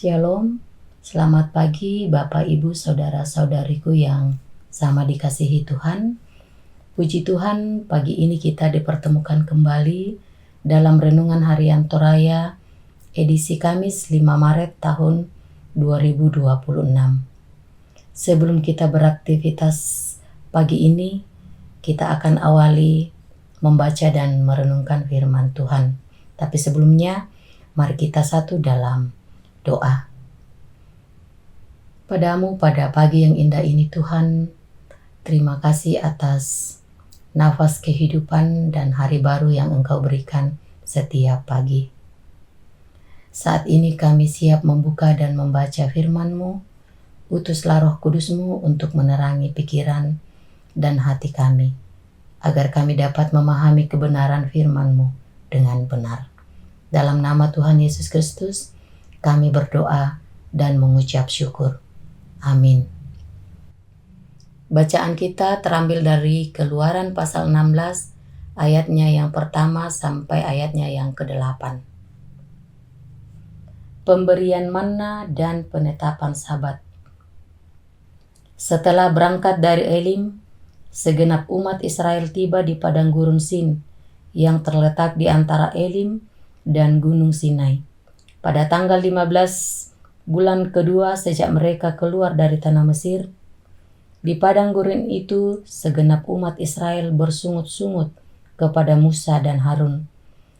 Shalom, selamat pagi Bapak Ibu Saudara-saudariku yang sama dikasihi Tuhan. Puji Tuhan, pagi ini kita dipertemukan kembali dalam Renungan Harian Toraya edisi Kamis 5 Maret tahun 2026. Sebelum kita beraktivitas pagi ini, kita akan awali membaca dan merenungkan firman Tuhan. Tapi sebelumnya, mari kita satu dalam doa. Padamu pada pagi yang indah ini Tuhan, terima kasih atas nafas kehidupan dan hari baru yang Engkau berikan setiap pagi. Saat ini kami siap membuka dan membaca firman-Mu. Utuslah Roh Kudus-Mu untuk menerangi pikiran dan hati kami, agar kami dapat memahami kebenaran firman-Mu dengan benar. Dalam nama Tuhan Yesus Kristus, kami berdoa dan mengucap syukur. Amin. Bacaan kita terambil dari Keluaran pasal 16, ayatnya yang pertama sampai ayatnya yang ke-8. Pemberian manna dan penetapan Sabat. Setelah berangkat dari Elim, segenap umat Israel tiba di padang gurun Sin, yang terletak di antara Elim dan Gunung Sinai. Pada tanggal 15 bulan kedua sejak mereka keluar dari tanah Mesir, di padang gurun itu segenap umat Israel bersungut-sungut kepada Musa dan Harun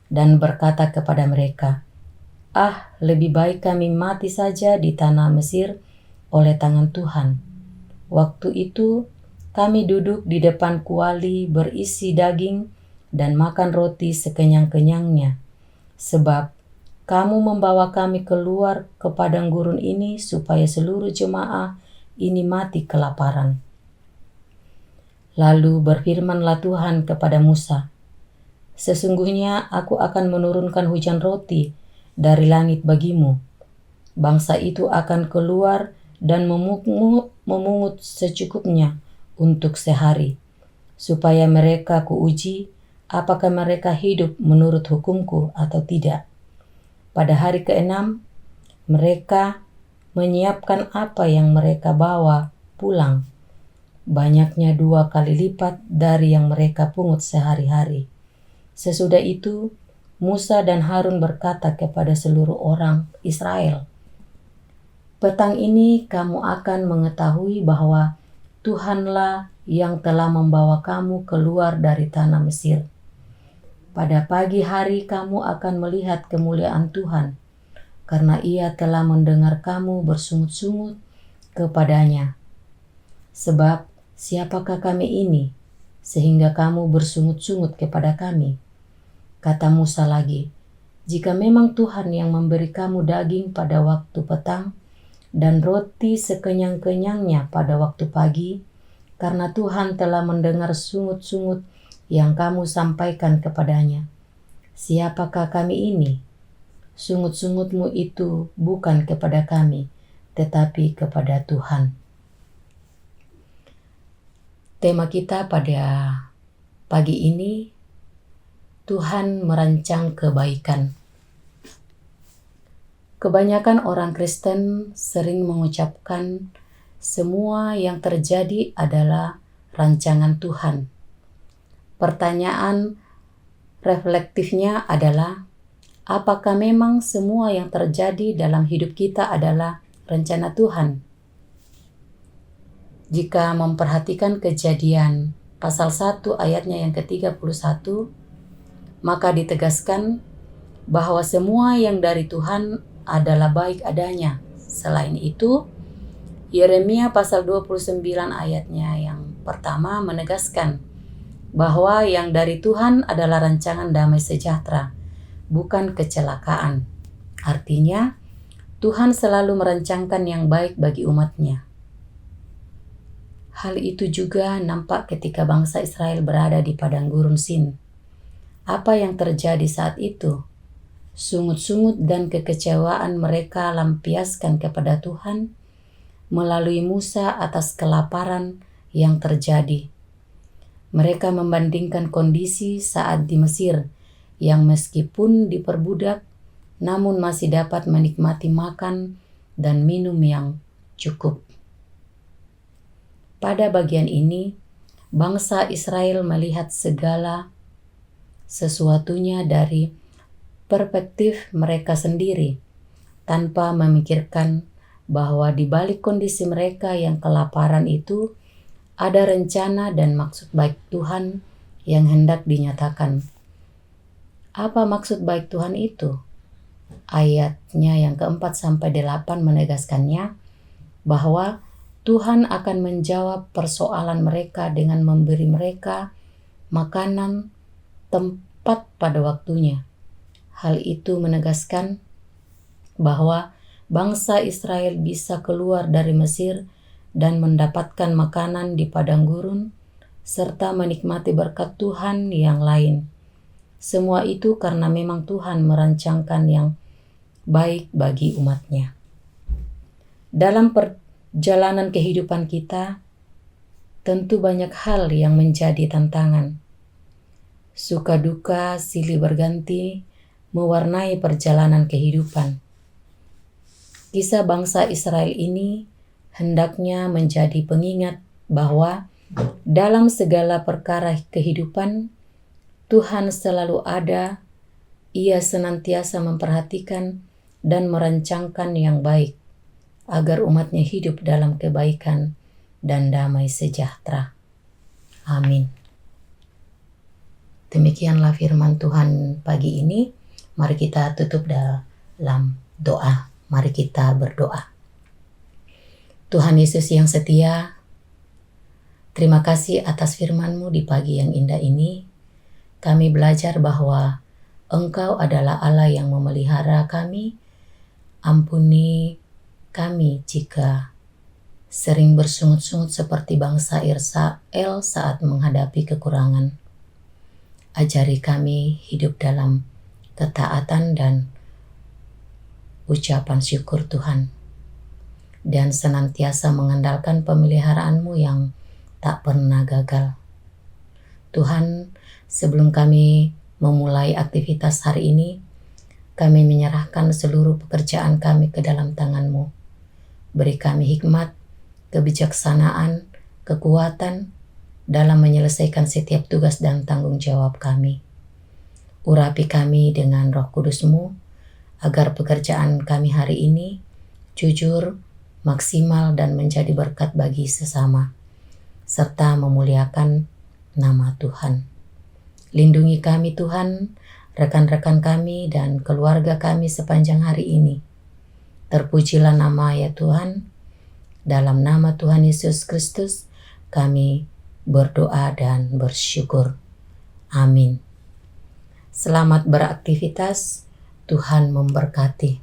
dan berkata kepada mereka, lebih baik kami mati saja di tanah Mesir oleh tangan Tuhan. Waktu itu kami duduk di depan kuali berisi daging dan makan roti sekenyang-kenyangnya, sebab kamu membawa kami keluar ke padang gurun ini supaya seluruh jemaah ini mati kelaparan. Lalu berfirmanlah Tuhan kepada Musa, sesungguhnya aku akan menurunkan hujan roti dari langit bagimu. Bangsa itu akan keluar dan memungut secukupnya untuk sehari, supaya mereka kuuji apakah mereka hidup menurut hukumku atau tidak. Pada hari ke-6, mereka menyiapkan apa yang mereka bawa pulang, banyaknya 2 kali lipat dari yang mereka pungut sehari-hari. Sesudah itu, Musa dan Harun berkata kepada seluruh orang Israel, petang ini kamu akan mengetahui bahwa Tuhanlah yang telah membawa kamu keluar dari tanah Mesir. Pada pagi hari kamu akan melihat kemuliaan Tuhan, karena Ia telah mendengar kamu bersungut-sungut kepadanya. Sebab siapakah kami ini, sehingga kamu bersungut-sungut kepada kami? Kata Musa lagi, jika memang Tuhan yang memberi kamu daging pada waktu petang, dan roti sekenyang-kenyangnya pada waktu pagi, karena Tuhan telah mendengar sungut-sungut yang kamu sampaikan kepadanya. Siapakah kami ini? Sungut-sungutmu itu bukan kepada kami, tetapi kepada Tuhan. Tema kita pada pagi ini, Tuhan merancang kebaikan. Kebanyakan orang Kristen sering mengucapkan semua yang terjadi adalah rancangan Tuhan. Pertanyaan reflektifnya adalah, apakah memang semua yang terjadi dalam hidup kita adalah rencana Tuhan? Jika memperhatikan Kejadian pasal 1 ayatnya yang ke-31, maka ditegaskan bahwa semua yang dari Tuhan adalah baik adanya. Selain itu, Yeremia pasal 29 ayatnya yang pertama menegaskan bahwa yang dari Tuhan adalah rancangan damai sejahtera, bukan kecelakaan. Artinya, Tuhan selalu merancangkan yang baik bagi umatnya. Hal itu juga nampak ketika bangsa Israel berada di padang gurun Sin. Apa yang terjadi saat itu? Sungut-sungut dan kekecewaan mereka lampiaskan kepada Tuhan melalui Musa atas kelaparan yang terjadi. Mereka membandingkan kondisi saat di Mesir yang meskipun diperbudak, namun masih dapat menikmati makan dan minum yang cukup. Pada bagian ini, bangsa Israel melihat segala sesuatunya dari perspektif mereka sendiri, tanpa memikirkan bahwa di balik kondisi mereka yang kelaparan itu ada rencana dan maksud baik Tuhan yang hendak dinyatakan. Apa maksud baik Tuhan itu? Ayatnya yang keempat sampai 8 menegaskannya bahwa Tuhan akan menjawab persoalan mereka dengan memberi mereka makanan tempat pada waktunya. Hal itu menegaskan bahwa bangsa Israel bisa keluar dari Mesir dan mendapatkan makanan di padang gurun, serta menikmati berkat Tuhan yang lain. Semua itu karena memang Tuhan merancangkan yang baik bagi umatnya. Dalam perjalanan kehidupan kita, tentu banyak hal yang menjadi tantangan. Suka duka silih berganti mewarnai perjalanan kehidupan. Kisah bangsa Israel ini hendaknya menjadi pengingat bahwa dalam segala perkara kehidupan, Tuhan selalu ada. Ia senantiasa memperhatikan dan merancangkan yang baik agar umatnya hidup dalam kebaikan dan damai sejahtera. Amin. Demikianlah firman Tuhan pagi ini. Mari kita tutup dalam doa. Mari kita berdoa. Tuhan Yesus yang setia, terima kasih atas firman-Mu di pagi yang indah ini. Kami belajar bahwa Engkau adalah Allah yang memelihara kami. Ampuni kami jika sering bersungut-sungut seperti bangsa Israel saat menghadapi kekurangan. Ajari kami hidup dalam ketaatan dan ucapan syukur Tuhan, dan senantiasa mengandalkan pemeliharaan-Mu yang tak pernah gagal. Tuhan, sebelum kami memulai aktivitas hari ini, kami menyerahkan seluruh pekerjaan kami ke dalam tangan-Mu. Beri kami hikmat, kebijaksanaan, kekuatan dalam menyelesaikan setiap tugas dan tanggung jawab kami. Urapi kami dengan Roh Kudus-Mu, agar pekerjaan kami hari ini jujur, maksimal, dan menjadi berkat bagi sesama, serta memuliakan nama Tuhan. Lindungi kami Tuhan, rekan-rekan kami, dan keluarga kami sepanjang hari ini. Terpujilah nama ya Tuhan. Dalam nama Tuhan Yesus Kristus, kami berdoa dan bersyukur. Amin. Selamat beraktivitas. Tuhan memberkati.